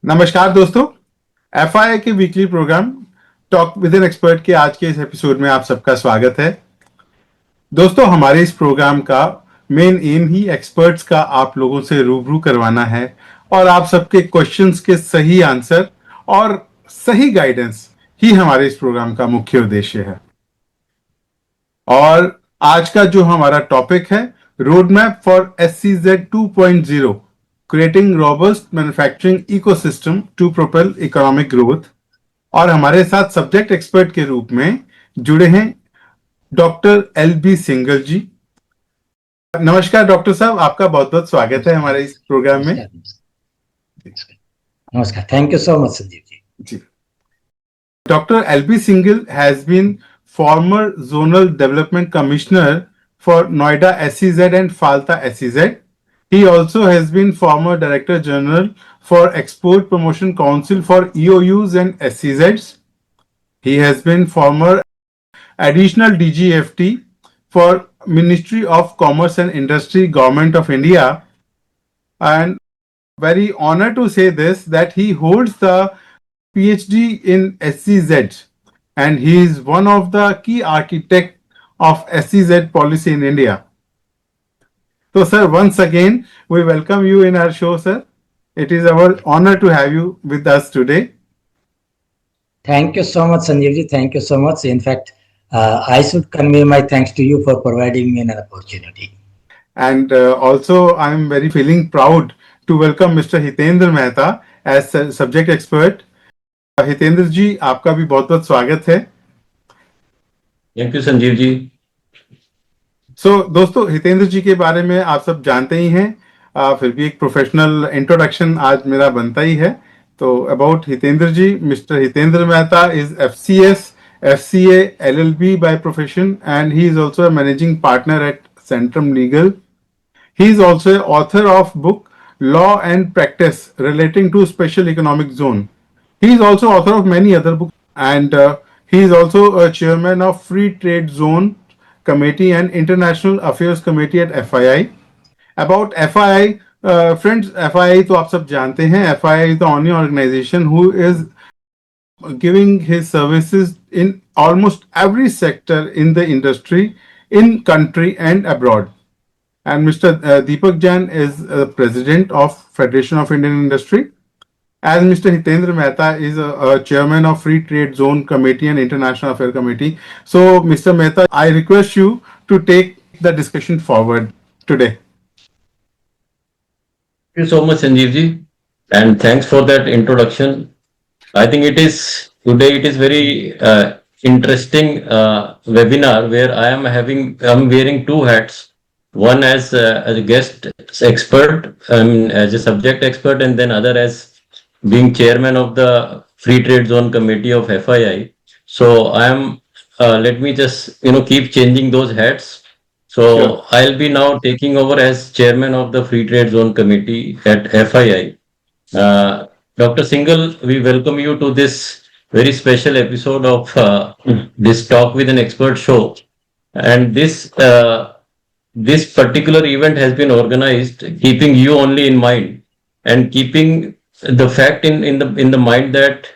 नमस्कार दोस्तों, एफआईआई के weekly programme talk with an expert के आज के इस एपिसोड में आप सबका स्वागत है। दोस्तों, हमारे इस प्रोग्राम का मेन एम ही एक्सपर्ट्स का आप लोगों से रूबरू करवाना है और आप सबके क्वेश्चंस के सही आंसर और सही गाइडेंस ही हमारे इस प्रोग्राम का मुख्य उद्देश्य है। और आज का जो हमारा टॉपिक है, road map for SEZ 2.0, creating robust manufacturing ecosystem to propel economic growth. और हमारे साथ सब्जेक्ट एक्सपर्ट के रूप में जुड़े हैं डॉक्टर B सिंघल जी। नमस्कार डॉक्टर साहब, आपका बहुत बहुत स्वागत है हमारे इस प्रोग्राम में। नमस्कार, thank you so much Sanjeev ji. Dr. B Singhal has been former Zonal Development Commissioner for Noida SEZ and FALTA SEZ. He also has been former Director General for Export Promotion Council for EOUs and SEZs. He has been former Additional DGFT for Ministry of Commerce and Industry, Government of India. And very honored to say this, that he holds the PhD in SEZ, and he is one of the key architects of SEZ policy in India. So, sir, once again, we welcome you in our show, sir. It is our honor to have you with us today. Thank you so much, Sanjiv ji. Thank you so much. In fact, I should convey my thanks to you for providing me an opportunity. And also, I am very feeling proud to welcome Mr. Hitender Mehta as subject expert. Hitendra ji, आपका भी बहुत बहुत स्वागत है। Thank you Sanjeev ji. दोस्तों, हितेंद्र जी के बारे में आप सब जानते ही हैं, फिर भी एक प्रोफेशनल इंट्रोडक्शन आज मेरा बनता ही है। तो about Hitendra ji, mister Hitendra Mehta is FCS, FCA, LLB by profession, and he is also a managing partner at Centrum Legal. He is also an author of book Law and Practice Relating to Special Economic Zone. He is also author of many other books, and he is also a chairman of Free Trade Zone Committee and International Affairs Committee at FII. About FII, friends, FII तो आप सब जानते हैं, FII is the only organization who is giving his services in almost every sector in the industry, in country and abroad. And Mr. Deepak Jain is president of Federation of Indian Industry. As Mr. Hitender Mehta is a chairman of Free Trade Zone Committee and International Affairs Committee. So, Mr. Mehta, I request you to take the discussion forward today. Thank you so much, Sanjeev ji, and thanks for that introduction. I think it is very interesting webinar where I'm wearing two hats. One as a guest expert, as a subject expert, and then other as being chairman of the Free Trade Zone Committee of FII. So I am, let me just, keep changing those hats. So sure. I'll be now taking over as chairman of the Free Trade Zone Committee at FII. Dr. Singhal, we welcome you to this very special episode of this Talk with an Expert show. And this particular event has been organized keeping you only in mind and keeping the fact in the mind that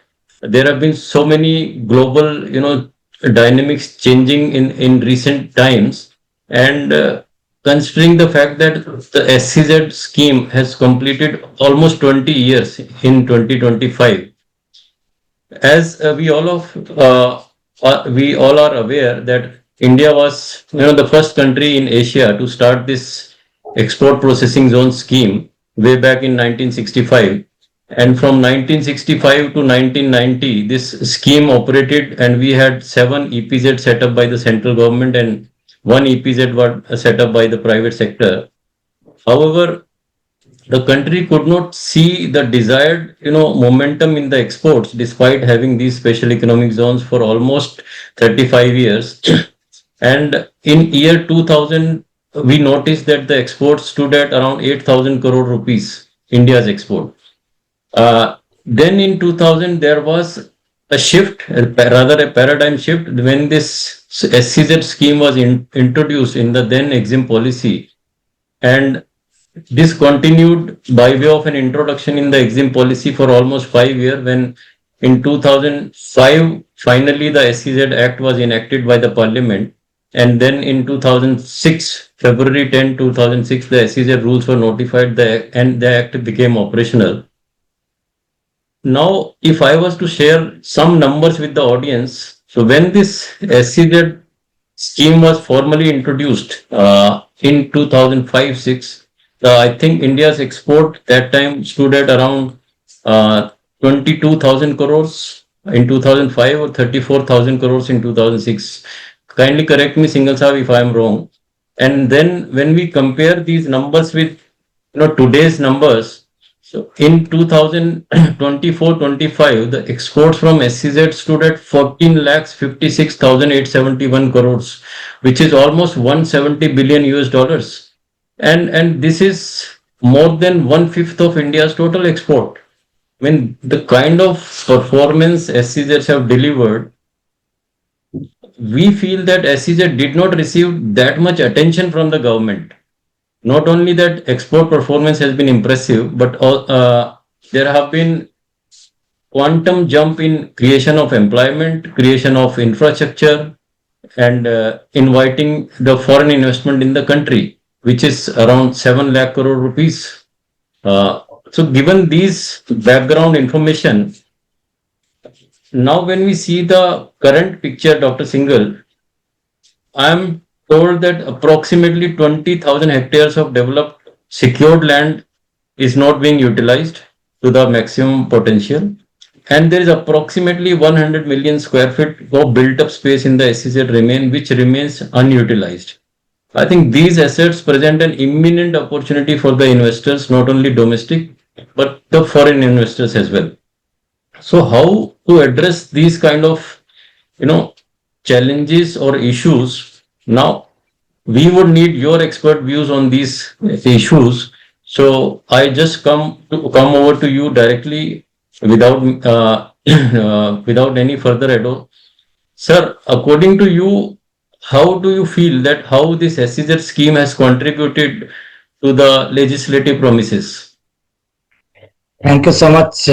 there have been so many global dynamics changing in recent times, and considering the fact that the SEZ scheme has completed almost 20 years in 2025, as we all are aware that India was the first country in Asia to start this export processing zone scheme way back in 1965. And from 1965 to 1990, this scheme operated, and we had 7 EPZ set up by the central government and 1 EPZ was set up by the private sector. However, the country could not see the desired, momentum in the exports despite having these special economic zones for almost 35 years. And in year 2000, we noticed that the exports stood at around 8,000 crore rupees, India's export. Then in 2000, there was a shift, rather a paradigm shift, when this SEZ scheme was introduced in the then EXIM policy. And this continued by way of an introduction in the exim policy for almost 5 years, when in 2005, finally the SEZ Act was enacted by the Parliament. And then in 2006, February 10, 2006, the SEZ rules were notified and the Act became operational. Now, if I was to share some numbers with the audience, so when this SEZ scheme was formally introduced in 2005-6, I think India's export that time stood at around 22,000 crores in 2005 or 34,000 crores in 2006. Kindly correct me, Singhal Sahab, if I am wrong. And then when we compare these numbers with today's numbers, so in 2024-25, the exports from SEZ stood at 14 lakhs 56,871 crores, which is almost 170 billion US dollars. And this is more than 1/5 of India's total export. I mean, the kind of performance SEZs have delivered, we feel that SEZ did not receive that much attention from the government. Not only that export performance has been impressive, but there have been quantum jump in creation of employment, creation of infrastructure, and inviting the foreign investment in the country, which is around 7 lakh crore rupees. So given these background information, now when we see the current picture, Dr. Singhal, I am told that approximately 20,000 hectares of developed secured land is not being utilized to the maximum potential. And there is approximately 100 million square feet of built up space in the SEZ which remains unutilized. I think these assets present an imminent opportunity for the investors, not only domestic, but the foreign investors as well. So how to address these kind of, challenges or issues? Now, we would need your expert views on these issues. So I just come over to you directly without without any further ado. Sir, according to you, how do you feel that how this SEZ scheme has contributed to the legislative promises? Thank you so much,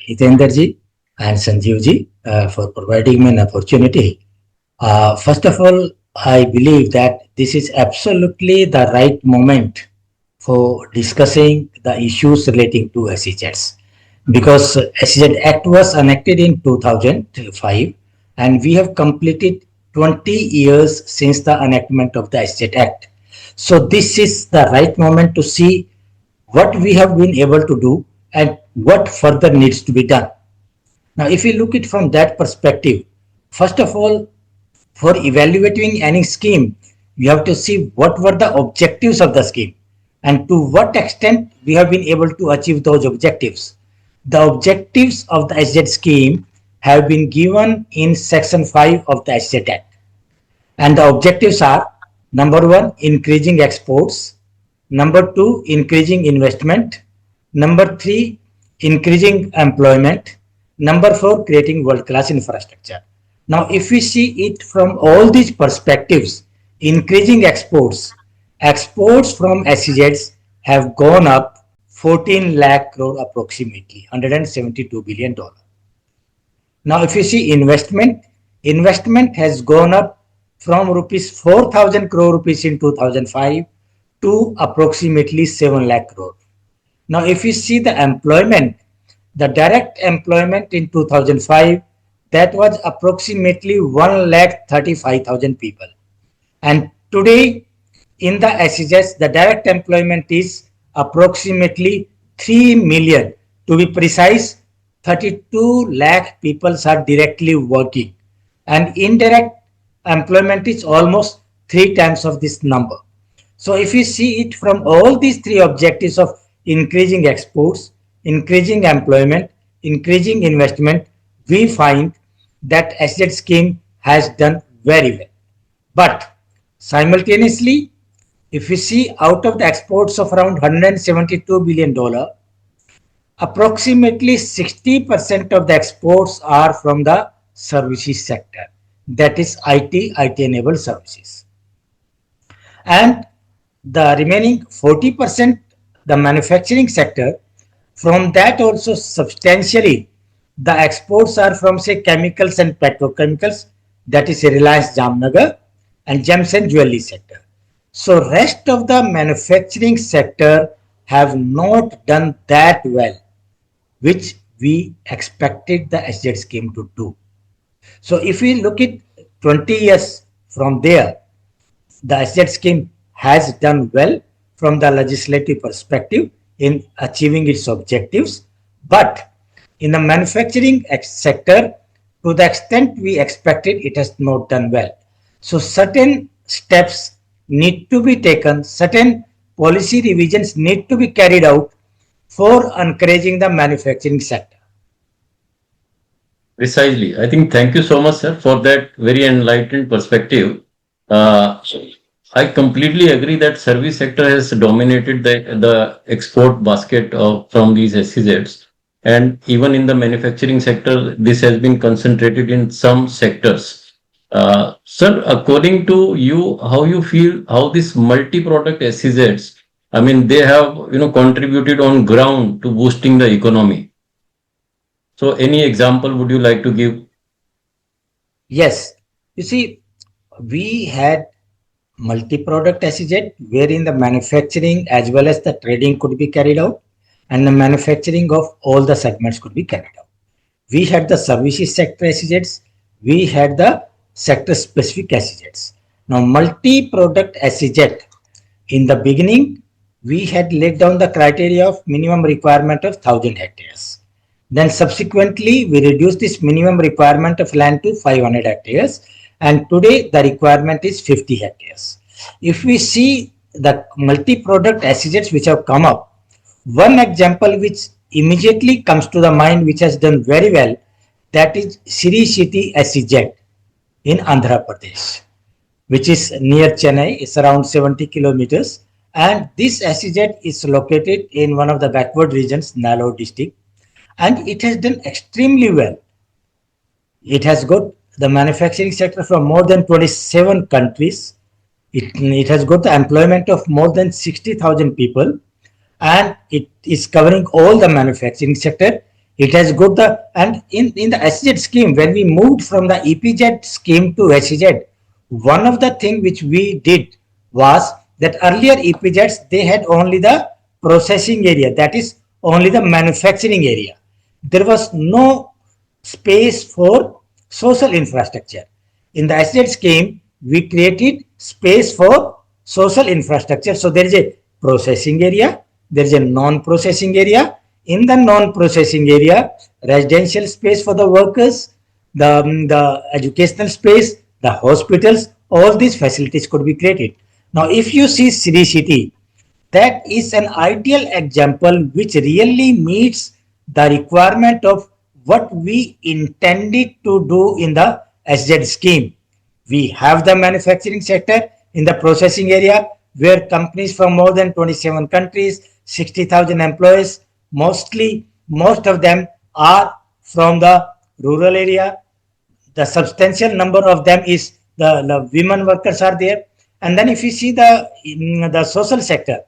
Hitender ji and Sanjiv ji, for providing me an opportunity. First of all, I believe that this is absolutely the right moment for discussing the issues relating to SEZs, because SEZ Act was enacted in 2005 and we have completed 20 years since the enactment of the SEZ Act. So this is the right moment to see what we have been able to do and what further needs to be done. Now, if you look at it from that perspective, first of all, for evaluating any scheme, you have to see what were the objectives of the scheme and to what extent we have been able to achieve those objectives. The objectives of the SZ scheme have been given in Section 5 of the SZ Act. And the objectives are: number one, increasing exports; number two, increasing investment; number three, increasing employment; number four, creating world-class infrastructure. Now, if we see it from all these perspectives, increasing exports from SEZs have gone up 14 lakh crore approximately, $172 billion. Now, if you see investment has gone up from rupees 4,000 crore rupees in 2005 to approximately 7 lakh crore. Now, if you see the employment, the direct employment in 2005, that was approximately 1,35,000 people. And today in the SEZs, the direct employment is approximately 3 million. To be precise, 32 lakh people are directly working. And indirect employment is almost 3 times of this number. So if you see it from all these three objectives of increasing exports, increasing employment, increasing investment, we find that SEZ scheme has done very well. But simultaneously, if we see out of the exports of around $172 billion, approximately 60% of the exports are from the services sector, that is IT-enabled services. And the remaining 40% the manufacturing sector. From that also substantially, the exports are from say chemicals and petrochemicals, that is Reliance Jamnagar and gems and jewelry sector. So rest of the manufacturing sector have not done that well, which we expected the SZ scheme to do. So if we look at 20 years from there, the SZ scheme has done well from the legislative perspective in achieving its objectives, but in the manufacturing sector, to the extent we expected, it has not done well. So certain steps need to be taken, certain policy revisions need to be carried out for encouraging the manufacturing sector. Precisely. I think thank you so much, sir, for that very enlightened perspective. Uh, I completely agree that service sector has dominated the export basket from these SEZs. And even in the manufacturing sector, this has been concentrated in some sectors. Sir, according to you, how you feel, how this multi-product SEZs, I mean, they have, contributed on ground to boosting the economy. So any example would you like to give? Yes, you see, we had multi-product SEZ wherein the manufacturing as well as the trading could be carried out and the manufacturing of all the segments could be carried out. We had the services sector SEZs, we had the sector specific SEZs. Now multi-product SEZ, in the beginning we had laid down the criteria of minimum requirement of 1000 hectares. Then subsequently we reduced this minimum requirement of land to 500 hectares, and today the requirement is 50 hectares. If we see the multi-product SEZs which have come up, one example which immediately comes to the mind which has done very well, that is Sri City SEZ in Andhra Pradesh, which is near Chennai. It's around 70 kilometers, and this SEZ is located in one of the backward regions, Nalore district, and it has done extremely well. It has got the manufacturing sector from more than 27 countries. It has got the employment of more than 60,000 people, and it is covering all the manufacturing sector. It has got the, and in the SEZ scheme, when we moved from the EPZ scheme to SEZ, one of the things which we did was that earlier EPZs, they had only the processing area, that is only the manufacturing area. There was no space for social infrastructure. In the SEZ scheme, we created space for social infrastructure. So there is a processing area, there is a non-processing area. In the non-processing area, residential space for the workers, the educational space, the hospitals, all these facilities could be created. Now, if you see Sri City, that is an ideal example which really meets the requirement of what we intended to do in the SZ scheme. We have the manufacturing sector in the processing area where companies from more than 27 countries, 60,000 employees, most of them are from the rural area. The substantial number of them is the women workers are there. And then if you see the social sector,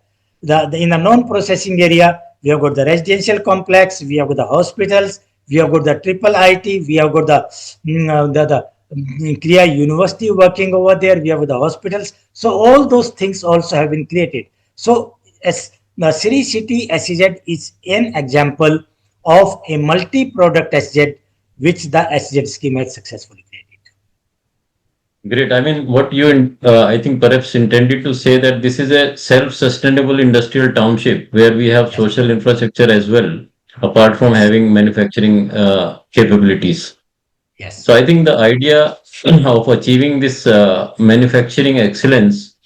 in the non-processing area, we have got the residential complex, we have got the hospitals, we have got the triple IT, we have got the Kriya University working over there, we have the hospitals. So all those things also have been created. So as the Sri City SEZ is an example of a multi-product SEZ which the SEZ scheme has successfully created. Great. I mean, what you, I think, perhaps intended to say that this is a self-sustainable industrial township where we have social infrastructure as well, apart from having manufacturing capabilities. Yes. So I think the idea of achieving this manufacturing excellence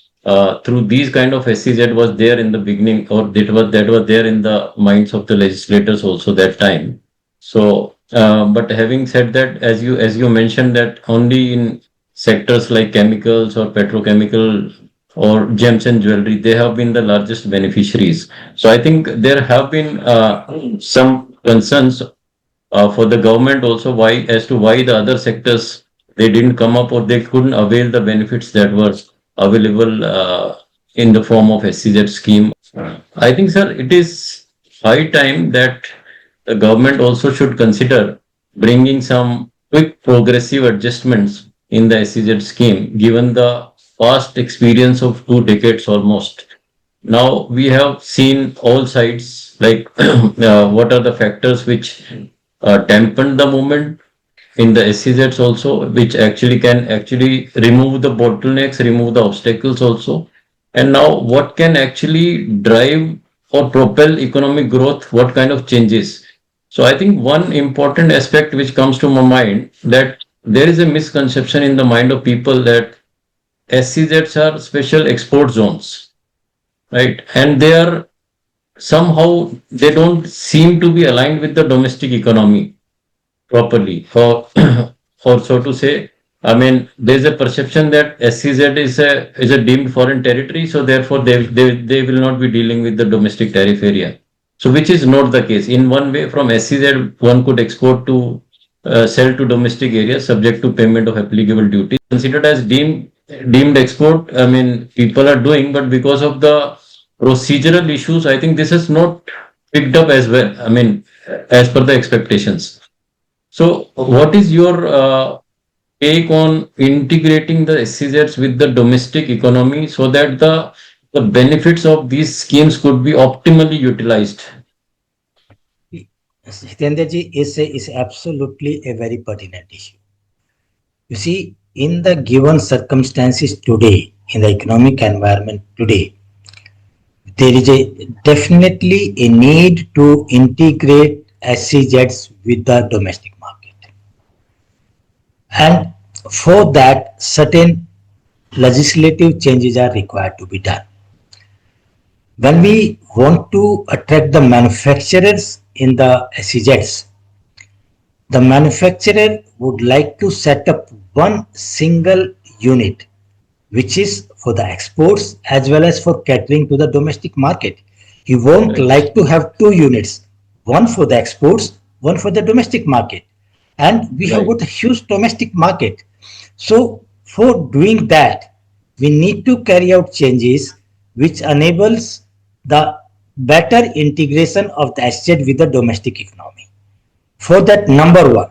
through these kind of SEZ was there in the beginning, or that was there in the minds of the legislators also that time. So, but having said that, as you mentioned that only in sectors like chemicals or petrochemical or gems and jewelry, they have been the largest beneficiaries. So I think there have been some concerns for the government also as to why the other sectors they didn't come up or they couldn't avail the benefits that were available in the form of SEZ scheme. I think, sir, it is high time that the government also should consider bringing some quick progressive adjustments in the SEZ scheme, given the past experience of 2 decades almost. Now we have seen all sides, like what are the factors which dampen the movement in the SEZs also, which actually can actually remove the bottlenecks, remove the obstacles also. And now what can actually drive or propel economic growth, what kind of changes? So I think one important aspect which comes to my mind, that there is a misconception in the mind of people that SEZs are special export zones, right? And they are somehow, they don't seem to be aligned with the domestic economy properly. For for so to say, I mean, there's a perception that SEZ is a deemed foreign territory, so therefore they will not be dealing with the domestic tariff area. So which is not the case. In one way, from SEZ one could export to sell to domestic areas subject to payment of applicable duties. Considered as deemed export. I mean, people are doing, but because of the procedural issues, I think this is not picked up as well. I mean, as per the expectations. So, what is your take on integrating the SEZs with the domestic economy so that the benefits of these schemes could be optimally utilized? Hitenderji is absolutely a very pertinent issue. You see, in the given circumstances today, in the economic environment today, there is definitely a need to integrate SEZs with the domestic market. And for that, certain legislative changes are required to be done. When we want to attract the manufacturers in the SEZs, the manufacturer would like to set up one single unit, which is for the exports as well as for catering to the domestic market. He won't Right. like to have two units, one for the exports, one for the domestic market. And we have Right. got a huge domestic market. So for doing that, we need to carry out changes which enables the better integration of the SZ with the domestic economy. For that, number one,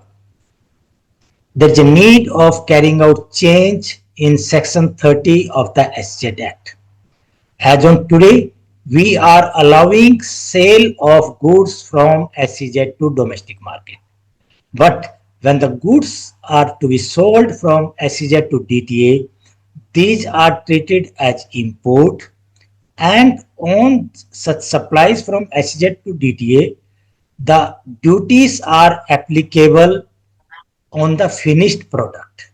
there's a need of carrying out change in Section 30 of the SZ Act. As on today, we are allowing sale of goods from SEZ to domestic market. But when the goods are to be sold from SEZ to DTA, these are treated as import, and on such supplies from SEZ to DTA, the duties are applicable on the finished product,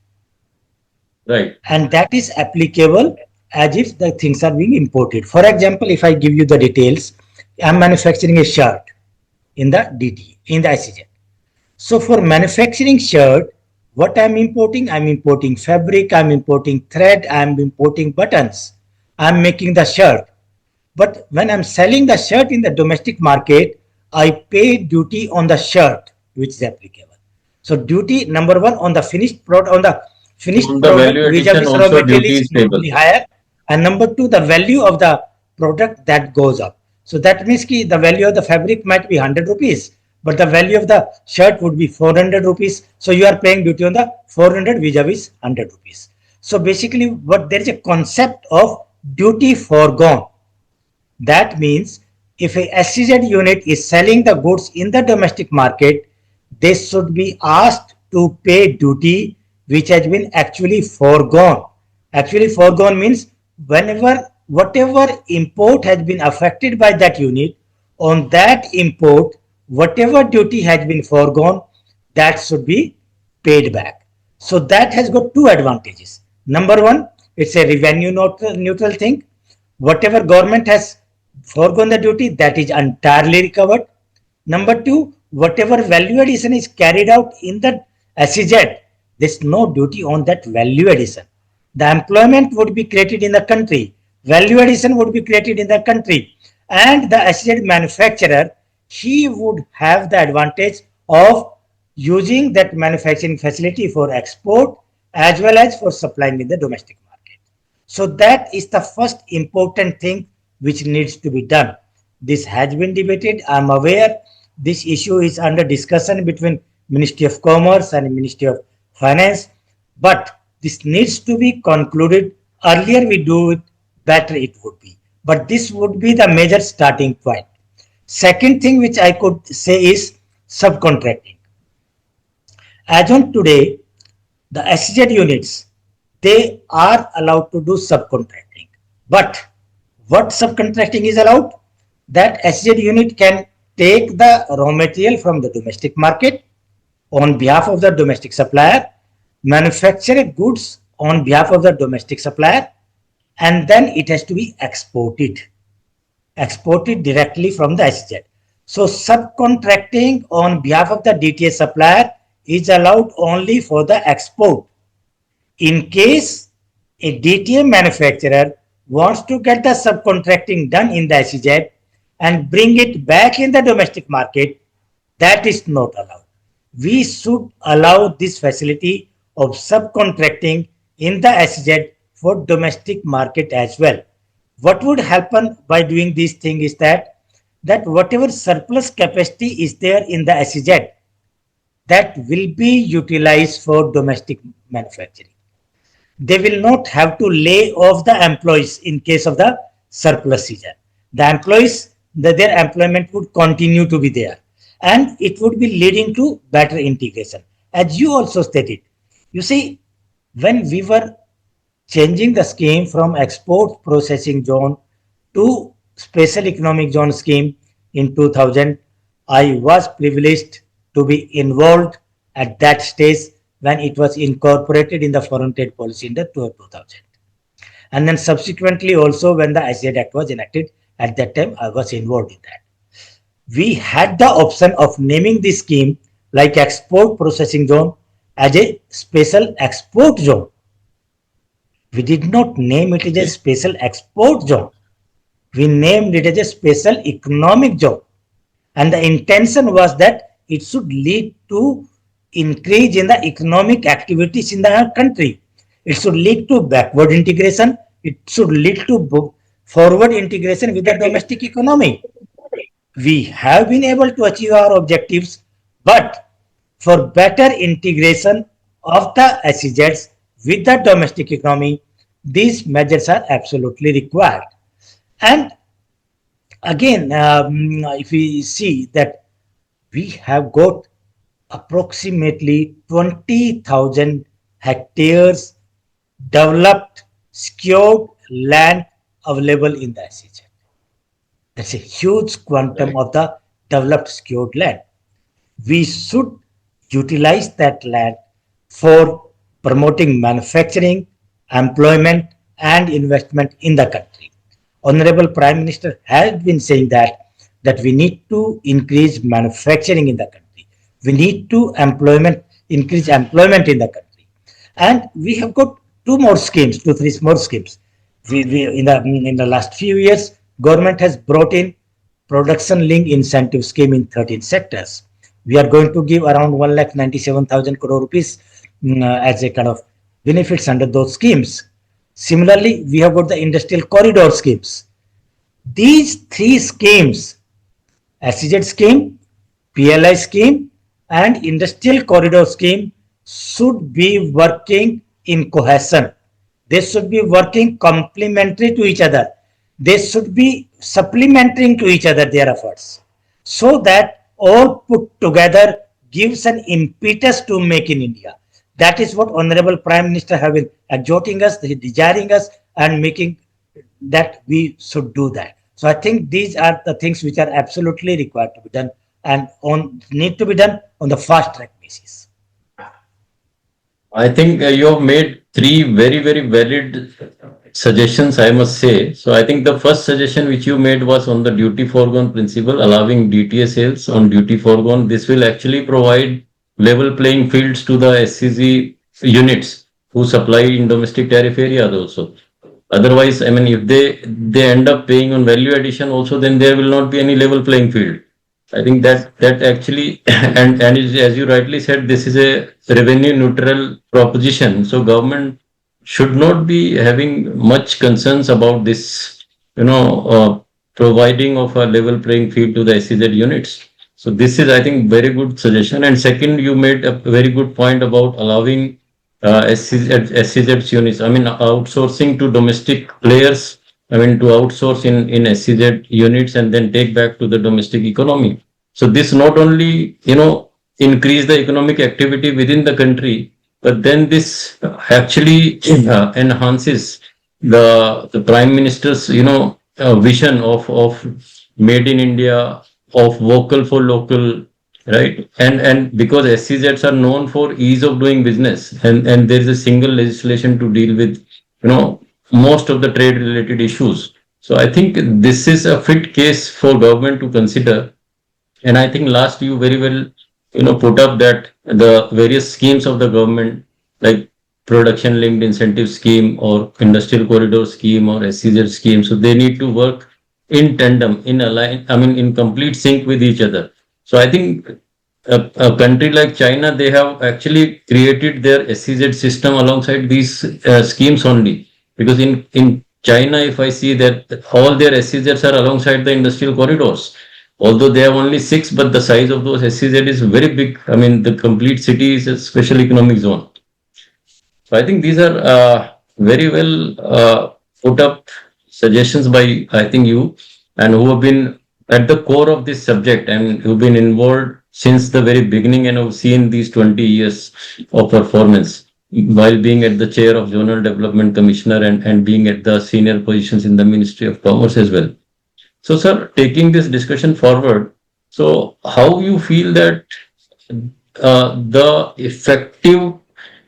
Right. and that is applicable as if the things are being imported. For example, if I give you the details, I'm manufacturing a shirt in the DTA, in the SEZ. So for manufacturing shirt, what I'm importing fabric, I'm importing thread, I'm importing buttons, I'm making the shirt. But when I'm selling the shirt in the domestic market, I pay duty on the shirt, which is applicable. So duty number one on the finished product, On the product value addition, vis-a-vis raw also material duty is is payable. normally higher, and number two, the value of the product that goes up. So that means the value of the fabric might be 100 rupees, but the value of the shirt would be 400 rupees. So you are paying duty on the 400 vis-a-vis 100 rupees. So basically, what there is a concept of duty foregone. That means if a SEZ unit is selling the goods in the domestic market, they should be asked to pay duty which has been actually foregone. Actually foregone means whatever import has been affected by that unit, on that import, whatever duty has been foregone, that should be paid back. So that has got two advantages. Number one, it's a revenue neutral thing. Whatever government has foregone the duty, that is entirely recovered. Number two, whatever value addition is carried out in the SEZ, there's no duty on that value addition. The employment would be created in the country, value addition would be created in the country, and the SEZ manufacturer, he would have the advantage of using that manufacturing facility for export as well as for supplying in the domestic market. So that is the first important thing which needs to be done. This has been debated. I'm aware this issue is under discussion between Ministry of Commerce and Ministry of Finance, but this needs to be concluded. Earlier we do it, better it would be. But this would be the major starting point. Second thing which I could say is subcontracting. As on today, the SEZ units, they are allowed to do subcontracting. But what subcontracting is allowed? That SEZ unit can take the raw material from the domestic market on behalf of the domestic supplier, manufacture goods on behalf of the domestic supplier, and then it has to be exported directly from the SEZ. So subcontracting on behalf of the DTA supplier is allowed only for the export. In case a DTA manufacturer wants to get the subcontracting done in the SEZ and bring it back in the domestic market, that is not allowed. We should allow this facility of subcontracting in the SEZ for domestic market as well. What would happen by doing this thing is that whatever surplus capacity is there in the SEZ, that will be utilized for domestic manufacturing. They will not have to lay off the employees in case of the surplus season. The employees, their employment would continue to be there, and it would be leading to better integration. As you also stated, you see, when we were changing the scheme from export processing zone to special economic zone scheme in 2000, I was privileged to be involved at that stage when it was incorporated in the foreign trade policy in the 2000. And then subsequently also when the SEZ Act was enacted, at that time I was involved in that. We had the option of naming this scheme like export processing zone as a special export zone. We did not name it as a special export zone. We named it as a special economic zone. And the intention was that it should lead to increase in the economic activities in the country. It should lead to backward integration. It should lead to forward integration with the domestic economy. We have been able to achieve our objectives, but for better integration of the SEZs with the domestic economy, these measures are absolutely required. And again, if we see that we have got approximately 20,000 hectares developed, secured land available in the SEZ. That's a huge quantum of the developed secured land. We should utilize that land for promoting manufacturing, employment, and investment in the country. Honorable Prime Minister has been saying that we need to increase manufacturing in the country. We need to increase employment in the country. And we have got two, three more schemes. In the last few years, government has brought in production linked incentive scheme in 13 sectors. We are going to give around 1,97,000 crore rupees as a kind of benefits under those schemes. Similarly, we have got the industrial corridor schemes. These three schemes, SEZ scheme, PLI scheme, and industrial corridor scheme, should be working in cohesion. They should be working complementary to each other. They should be supplementing to each other their efforts, so that all put together gives an impetus to make in India. That is what Honorable Prime Minister have been exhorting us, desiring us, and making that we should do that. So I think these are the things which are absolutely required to be done and need to be done on the fast track basis. I think you have made three very, very valid suggestions, I must say. So I think the first suggestion which you made was on the duty foregone principle, allowing DTA sales on duty foregone. This will actually provide level playing fields to the SEZ units who supply in domestic tariff areas also. Otherwise, I mean, if they end up paying on value addition also, then there will not be any level playing field. I think that actually, and as you rightly said, this is a revenue neutral proposition. So government should not be having much concerns about this providing of a level playing field to the SEZ units. So this is, I think, very good suggestion. And second, you made a very good point about allowing SEZ units. I mean, outsourcing to domestic players. I mean, to outsource in SEZ units and then take back to the domestic economy. So this not only, increase the economic activity within the country, but then this actually enhances the prime minister's vision of made in India, of vocal for local, right? And because SCZs are known for ease of doing business, and there is a single legislation to deal with most of the trade related issues. So I think this is a fit case for government to consider. And I think last you very well, put up that the various schemes of the government, like production linked incentive scheme or industrial corridor scheme or SEZ scheme, so they need to work in tandem, in align, I mean, in complete sync with each other. So I think a country like China, they have actually created their SEZ system alongside these schemes only. Because in China, if I see that all their SEZs are alongside the industrial corridors, although they have only six, but the size of those SEZ is very big. I mean, the complete city is a special economic zone. So I think these are very well put up suggestions by, I think, you, and who have been at the core of this subject and who've been involved since the very beginning and have seen these 20 years of performance while being at the chair of Zonal Development Commissioner and being at the senior positions in the Ministry of Commerce as well. So, sir, taking this discussion forward, so how you feel that the effective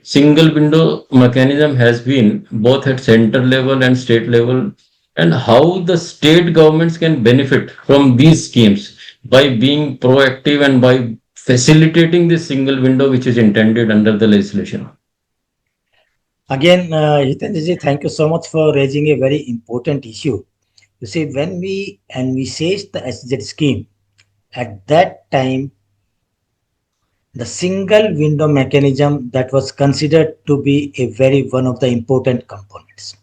single window mechanism has been both at center level and state level, and how the state governments can benefit from these schemes by being proactive and by facilitating this single window which is intended under the legislation. Again, Hitanji, thank you so much for raising a very important issue. You see, when we envisaged the SZ scheme, at that time, the single window mechanism that was considered to be a very one of the important components.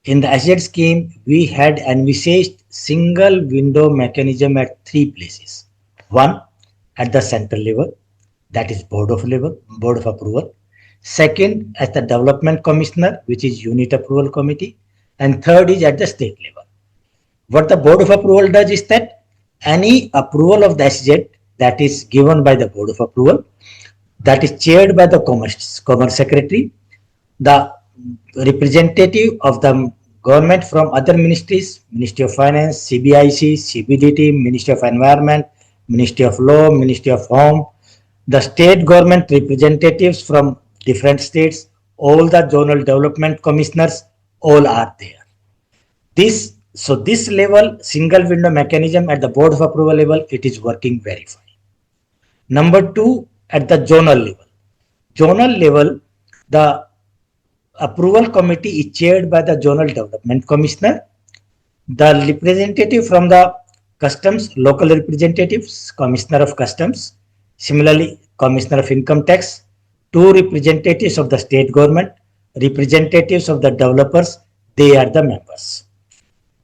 In the SZ scheme, we had envisaged single window mechanism at three places. One, at the central level, that is board of approval. Second, at the development commissioner, which is unit approval committee. And third is at the state level. What the board of approval does is that any approval of the SZ that is given by the board of approval, that is chaired by the commerce secretary, the representative of the government from other ministries, Ministry of Finance, CBIC, CBDT, Ministry of Environment, Ministry of Law, Ministry of Home, the state government representatives from different states, all the zonal development commissioners, all are there. This level, single window mechanism at the board of approval level, it is working very fine. Number two, at the zonal level. Zonal level, the approval committee is chaired by the zonal development commissioner. The representative from the customs, local representatives, commissioner of customs, similarly, commissioner of income tax, two representatives of the state government, representatives of the developers, they are the members.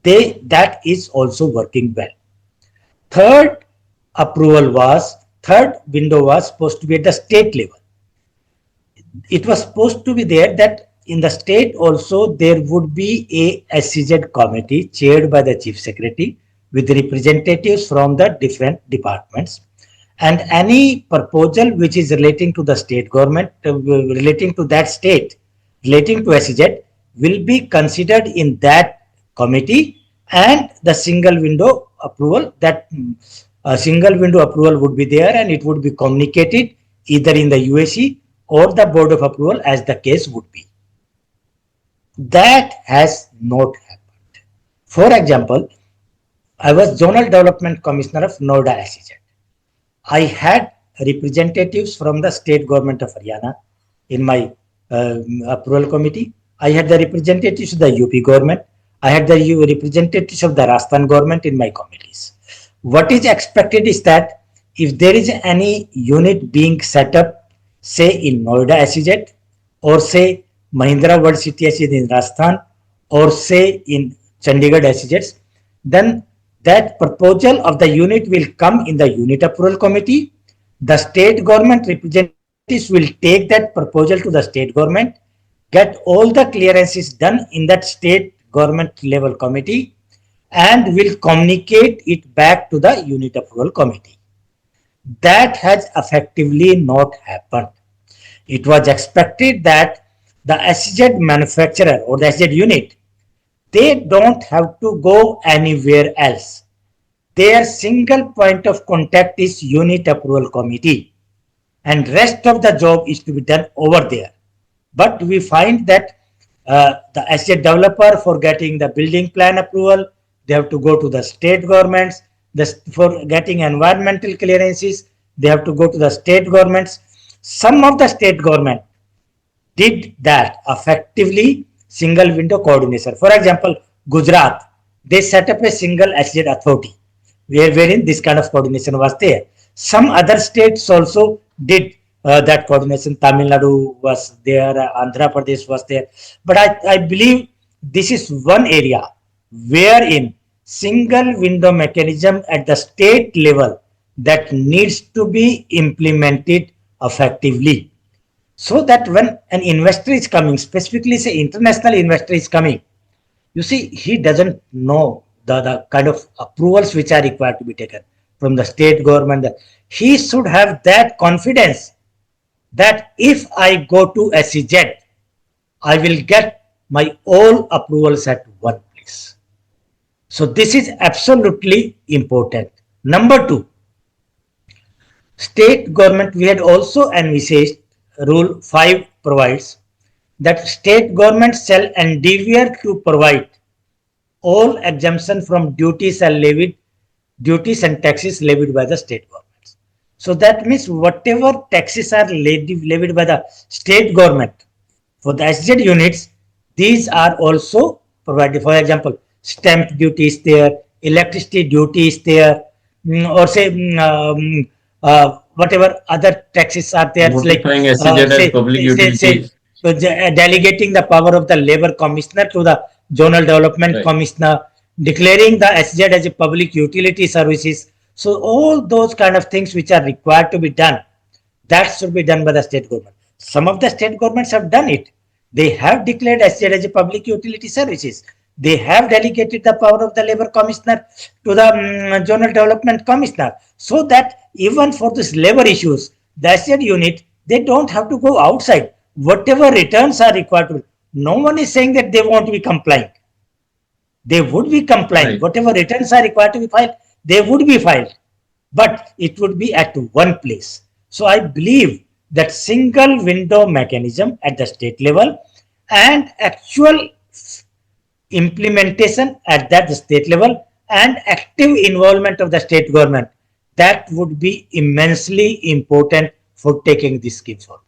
That is also working well. Third window was supposed to be at the state level. It was supposed to be there that in the state also there would be a SEZ committee chaired by the chief secretary with representatives from the different departments, and any proposal which is relating to the state government, relating to that state, relating to SEZ will be considered in that committee, and the single window approval, single window approval would be there, and it would be communicated either in the UAC or the board of approval as the case would be. That has not happened. For example, I was zonal development commissioner of Noida SEZ. I had representatives from the state government of Haryana in my approval committee. I had the representatives of the UP government. I had the representatives of the Rajasthan government in my committees. What is expected is that if there is any unit being set up, say in Noida SEZ, or say Mahindra World City SEZ in Rajasthan, or say in Chandigarh SEZs, then that proposal of the unit will come in the unit approval committee. The state government representatives will take that proposal to the state government, get all the clearances done in that state government level committee, and will communicate it back to the unit approval committee. That has effectively not happened. It was expected that the SEZ manufacturer or the SEZ unit, they don't have to go anywhere else. Their single point of contact is unit approval committee, and rest of the job is to be done over there. But we find that the SEZ developer, for getting the building plan approval, they have to go to the state governments. For getting environmental clearances, they have to go to the state governments. Some of the state government did that effectively, single window coordination. For example, Gujarat, they set up a single SEZ authority wherein this kind of coordination was there. Some other states also did that coordination. Tamil Nadu was there, Andhra Pradesh was there. But I believe this is one area wherein single window mechanism at the state level that needs to be implemented effectively. So that when an investor is coming, specifically say international investor is coming, you see, he doesn't know the kind of approvals which are required to be taken from the state government. He should have that confidence that if I go to SEZ, I will get my all approvals at one place. So this is absolutely important. Number two, state government, we had also envisaged Rule 5 provides that state government shall endeavor to provide all exemption from duties and taxes levied by the state governments. So that means whatever taxes are levied by the state government for the SEZ units, these are also provided. For example, stamp duty is there, electricity duty is there, or say whatever other taxes are there, like delegating the power of the labor commissioner to the zonal development commissioner, declaring the SEZ as a public utility services. So all those kind of things which are required to be done, that should be done by the state government. Some of the state governments have done it. They have declared SEZ as a public utility services. They have delegated the power of the labor commissioner to the zonal development commissioner, so that even for these labor issues, the SEZ unit, they don't have to go outside. Whatever returns are required to, no one is saying that they won't be complying. They would be complying. Right. Whatever returns are required to be filed, they would be filed. But it would be at one place. So I believe that single window mechanism at the state level and actual implementation at that state level and active involvement of the state government, that would be immensely important for taking this scheme forward.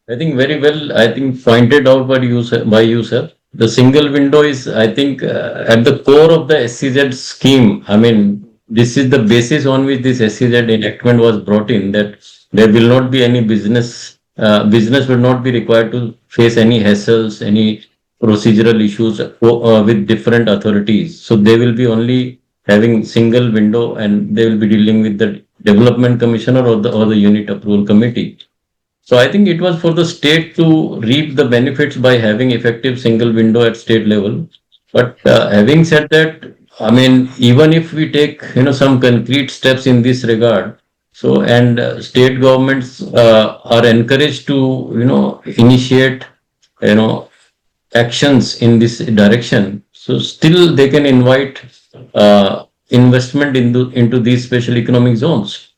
I think very well, I think pointed out by you, sir. The single window is, I think, at the core of the SEZ scheme. I mean, this is the basis on which this SEZ enactment was brought in, that there will not be any business will not be required to face any hassles, any procedural issues with different authorities. So they will be only having single window, and they will be dealing with the development commissioner or the unit approval committee. So I think it was for the state to reap the benefits by having effective single window at state level. But having said that, I mean, even if we take some concrete steps in this regard, so and state governments are encouraged to initiate actions in this direction. So still they can invite investment into these special economic zones.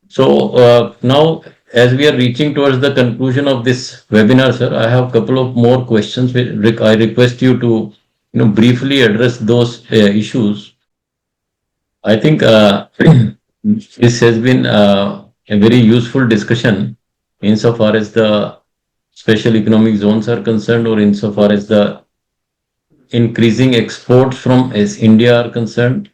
So now, as we are reaching towards the conclusion of this webinar, sir, I have a couple of more questions. I request you to briefly address those issues. I think this has been a very useful discussion insofar as the special economic zones are concerned, or insofar as the increasing exports from India are concerned,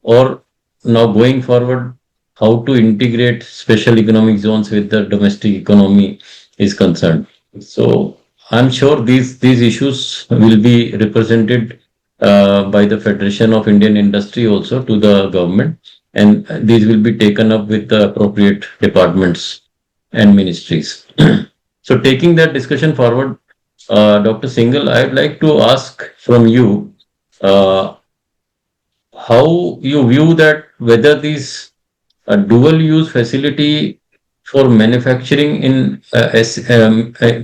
or now going forward, how to integrate special economic zones with the domestic economy is concerned. So I'm sure these issues will be represented by the Federation of Indian Industry also to the government, and these will be taken up with the appropriate departments and ministries. So taking that discussion forward, Dr. Singhal, I'd like to ask from you uh, how you view that whether these dual use facility for manufacturing in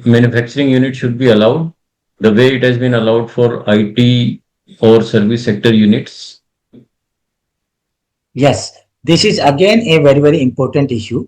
manufacturing unit should be allowed the way it has been allowed for IT or service sector units. Yes, this is again a very, very important issue.